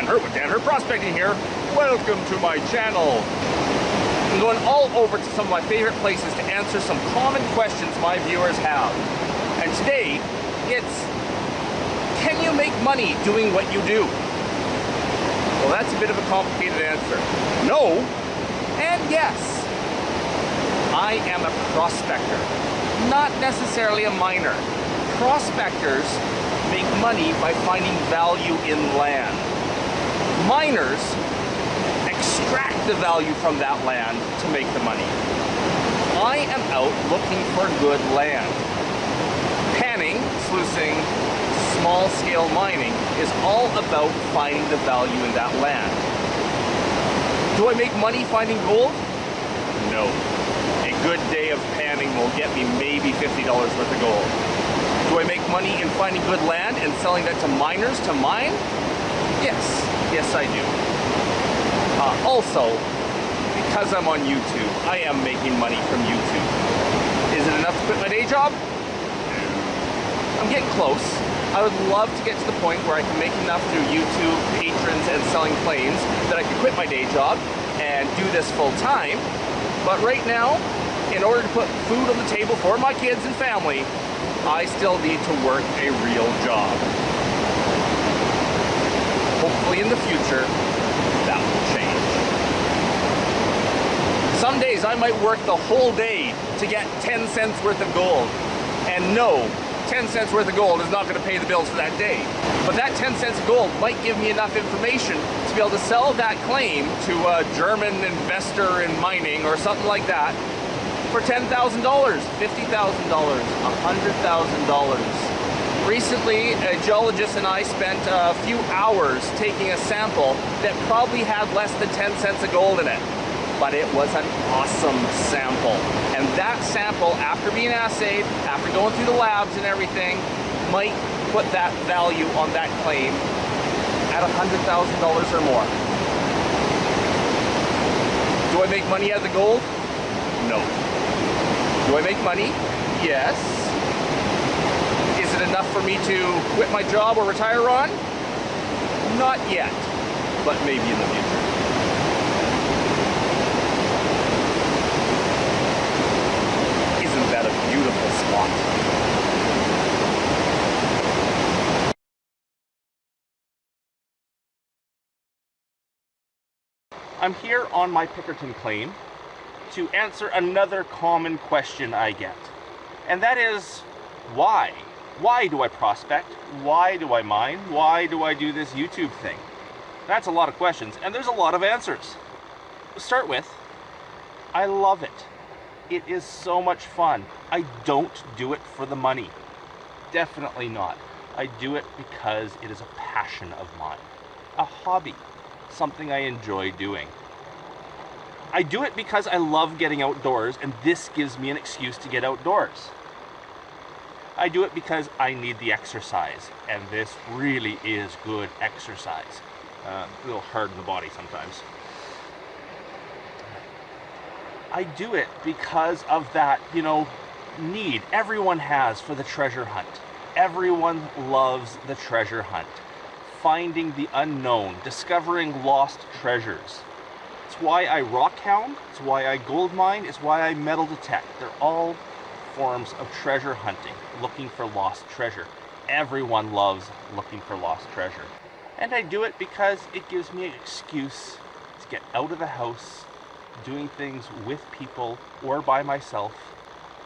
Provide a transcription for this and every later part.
Hurd with Dan Hurd Prospecting here. Welcome to my channel. I'm going all over to some of my favorite places to answer some common questions my viewers have. And today, it's, can you make money doing what you do? Well, that's a bit of a complicated answer. No, and yes. I am a prospector, not necessarily a miner. Prospectors make money by finding value in land. Miners extract the value from that land to make the money. I am out looking for good land. Panning, sluicing, small-scale mining is all about finding the value in that land. Do I make money finding gold? No. A good day of panning will get me maybe $50 worth of gold. Do I make money in finding good land and selling that to miners to mine? Yes. Yes, I do. Also, because I'm on YouTube, I am making money from YouTube. Is it enough to quit my day job? I'm getting close. I would love to get to the point where I can make enough through YouTube, patrons, and selling claims that I can quit my day job and do this full time. But right now, in order to put food on the table for my kids and family, I still need to work a real job. Hopefully in the future, that will change. Some days I might work the whole day to get 10 cents worth of gold. And no, 10 cents worth of gold is not going to pay the bills for that day. But that 10 cents of gold might give me enough information to be able to sell that claim to a German investor in mining or something like that for $10,000, $50,000, $100,000. Recently, a geologist and I spent a few hours taking a sample that probably had less than 10 cents of gold in it. But it was an awesome sample. And that sample, after being assayed, after going through the labs and everything, might put that value on that claim at $100,000 or more. Do I make money out of the gold? No. Do I make money? Yes. Is it enough for me to quit my job or retire on? Not yet, but maybe in the future. Isn't that a beautiful spot? I'm here on my Pickerton claim to answer another common question I get. And that is, why? Why do I prospect? Why do I mine? Why do I do this YouTube thing? That's a lot of questions, and there's a lot of answers. To start with, I love it. It is so much fun. I don't do it for the money. Definitely not. I do it because it is a passion of mine. A hobby. Something I enjoy doing. I do it because I love getting outdoors, and this gives me an excuse to get outdoors. I do it because I need the exercise, and this really is good exercise. A little hard in the body sometimes. I do it because of that, need everyone has for the treasure hunt. Everyone loves the treasure hunt. Finding the unknown, discovering lost treasures. It's why I rock hound, it's why I gold mine, it's why I metal detect. They're all forms of treasure hunting, looking for lost treasure. Everyone loves looking for lost treasure. And I do it because it gives me an excuse to get out of the house, doing things with people or by myself,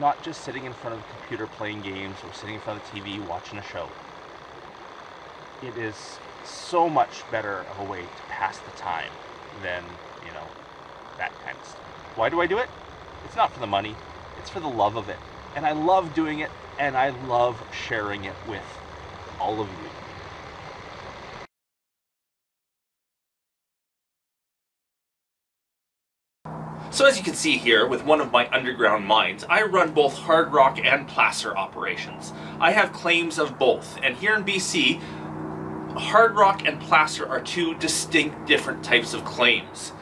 not just sitting in front of the computer playing games or sitting in front of the TV watching a show. It is so much better of a way to pass the time than, that kind of stuff. Why do I do it? It's not for the money, it's for the love of it. And I love doing it, and I love sharing it with all of you. So as you can see here, with one of my underground mines, I run both hard rock and placer operations. I have claims of both, and here in BC, hard rock and placer are two distinct different types of claims.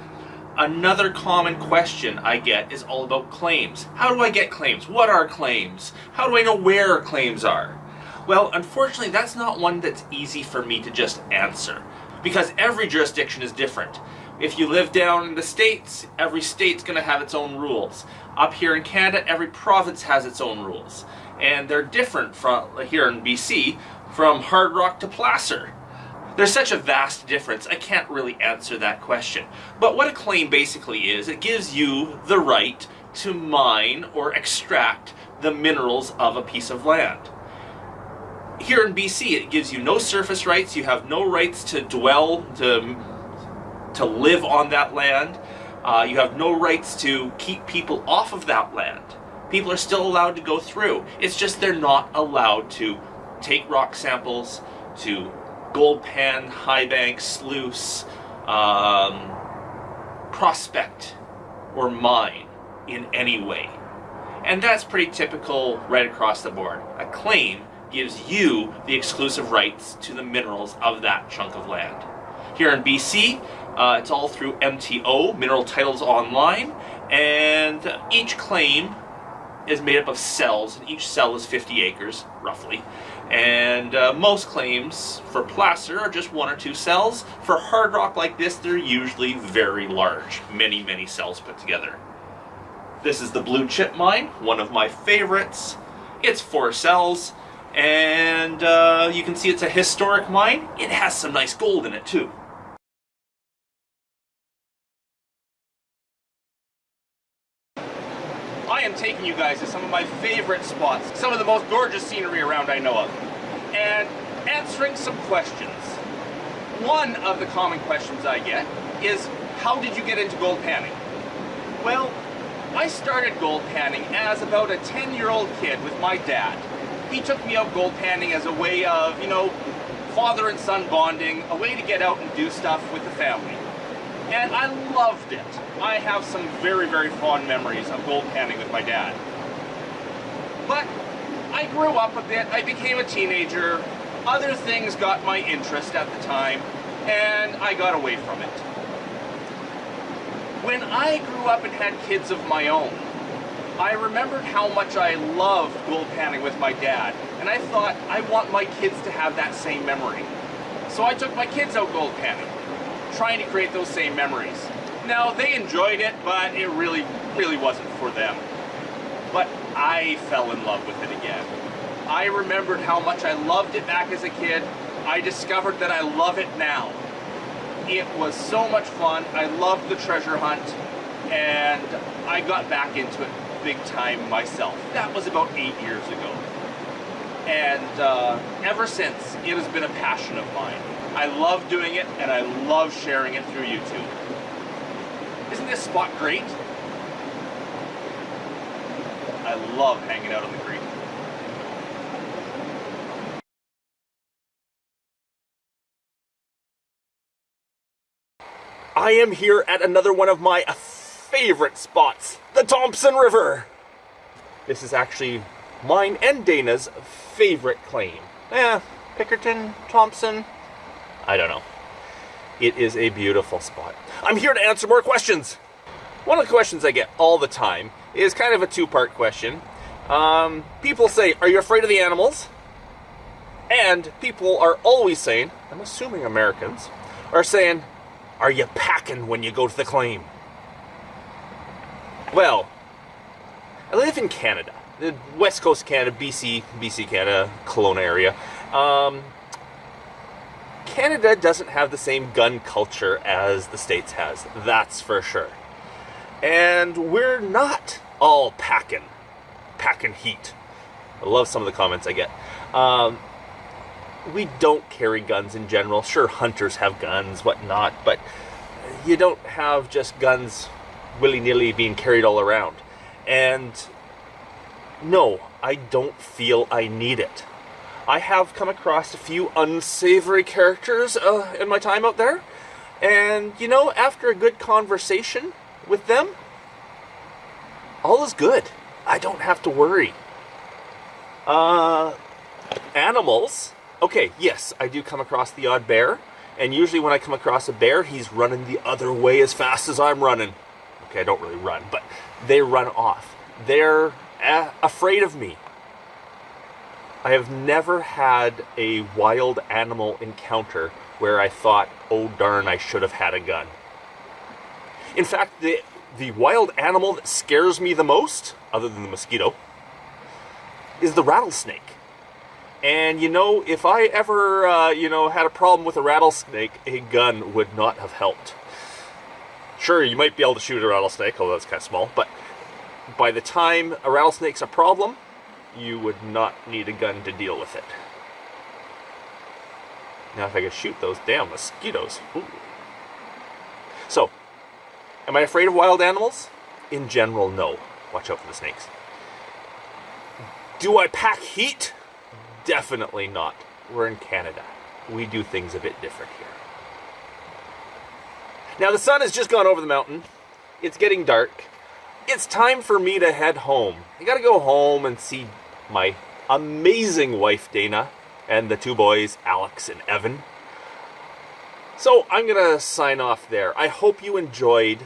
Another common question I get is all about claims. How do I get claims? What are claims? How do I know where claims are? Well, unfortunately, that's not one that's easy for me to just answer. because every jurisdiction is different. If you live down in the States, every state's going to have its own rules. Up here in Canada, every province has its own rules. And they're different from here in BC, from Hard Rock to Placer. There's such a vast difference, I can't really answer that question. But what a claim basically is, it gives you the right to mine or extract the minerals of a piece of land. Here in BC, it gives you no surface rights, you have no rights to dwell, to live on that land. You have no rights to keep people off of that land. People are still allowed to go through. It's just they're not allowed to take rock samples, to gold pan, high bank, sluice, prospect, or mine in any way. And that's pretty typical right across the board. A claim gives you the exclusive rights to the minerals of that chunk of land. Here in BC, it's all through MTO, Mineral Titles Online, and each claim is made up of cells, and each cell is 50 acres, roughly. And most claims for placer are just 1 or 2 cells. For hard rock like this, they're usually very large, many, many cells put together. This is the Blue Chip Mine, one of my favorites. It's 4 cells, and you can see it's a historic mine. It has some nice gold in it too. I am taking you guys to some of my favorite spots, some of the most gorgeous scenery around I know of, and answering some questions. One of the common questions I get is, how did you get into gold panning? Well, I started gold panning as about a 10-year-old kid with my dad. He took me out gold panning as a way of, father and son bonding, a way to get out and do stuff with the family. And I loved it. I have some very, very fond memories of gold panning with my dad. But I grew up a bit, I became a teenager, other things got my interest at the time, and I got away from it. When I grew up and had kids of my own, I remembered how much I loved gold panning with my dad, and I thought, I want my kids to have that same memory. So I took my kids out gold panning, trying to create those same memories. Now, they enjoyed it, but it really, really wasn't for them. But I fell in love with it again. I remembered how much I loved it back as a kid. I discovered that I love it now. It was so much fun. I loved the treasure hunt, and I got back into it big time myself. That was about 8 years ago. And ever since, it has been a passion of mine. I love doing it, and I love sharing it through YouTube. Isn't this spot great? I love hanging out on the creek. I am here at another one of my favorite spots, the Thompson River. This is actually mine and Dana's favorite claim. Pickerton, Thompson, I don't know. It is a beautiful spot. I'm here to answer more questions. One of the questions I get all the time is kind of a 2-part question. People say, are you afraid of the animals? And people are always saying, I'm assuming Americans, are saying, are you packing when you go to the claim? Well, I live in Canada, the West Coast Canada, BC Canada, Kelowna area. Canada doesn't have the same gun culture as the States has, that's for sure. And we're not all packing heat. I love some of the comments I get. We don't carry guns in general. Sure, hunters have guns, whatnot, but you don't have just guns willy-nilly being carried all around. And no, I don't feel I need it. I have come across a few unsavory characters in my time out there, and after a good conversation with them, all is good. I don't have to worry. Animals. Okay, yes, I do come across the odd bear, and usually when I come across a bear, he's running the other way as fast as I'm running. Okay, I don't really run, but they run off. They're afraid of me. I have never had a wild animal encounter where I thought, oh darn, I should have had a gun. In fact, the wild animal that scares me the most, other than the mosquito, is the rattlesnake. And you know, if I ever, had a problem with a rattlesnake, a gun would not have helped. Sure, you might be able to shoot a rattlesnake, although that's kind of small, but by the time a rattlesnake's a problem, you would not need a gun to deal with it. Now if I could shoot those damn mosquitoes. Ooh. So, am I afraid of wild animals? In general, no. Watch out for the snakes. Do I pack heat? Definitely not. We're in Canada. We do things a bit different here. Now the sun has just gone over the mountain. It's getting dark. It's time for me to head home. I gotta go home and see my amazing wife Dana and the two boys, Alex and Evan. So I'm gonna sign off there. I hope you enjoyed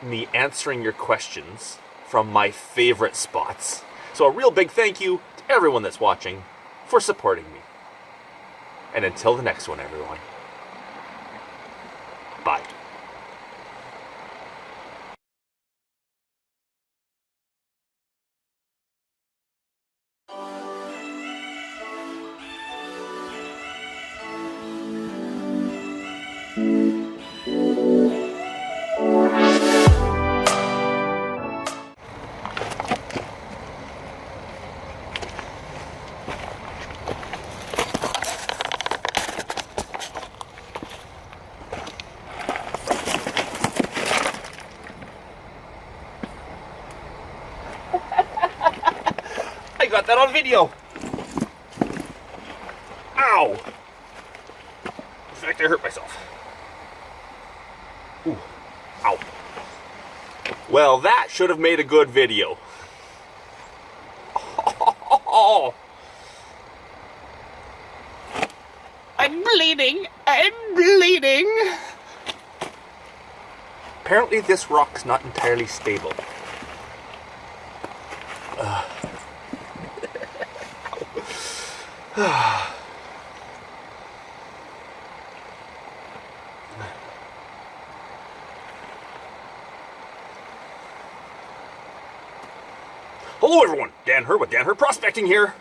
me answering your questions from my favorite spots. So a real big thank you to everyone that's watching for supporting me. And until the next one, everyone. Bye. I got that on video. Ow! In fact, I hurt myself. Ooh. Ow. Well, that should have made a good video. Oh. I'm bleeding. I'm bleeding. Apparently this rock's not entirely stable. Hello everyone, Dan Hurd with Dan Hurd Prospecting here.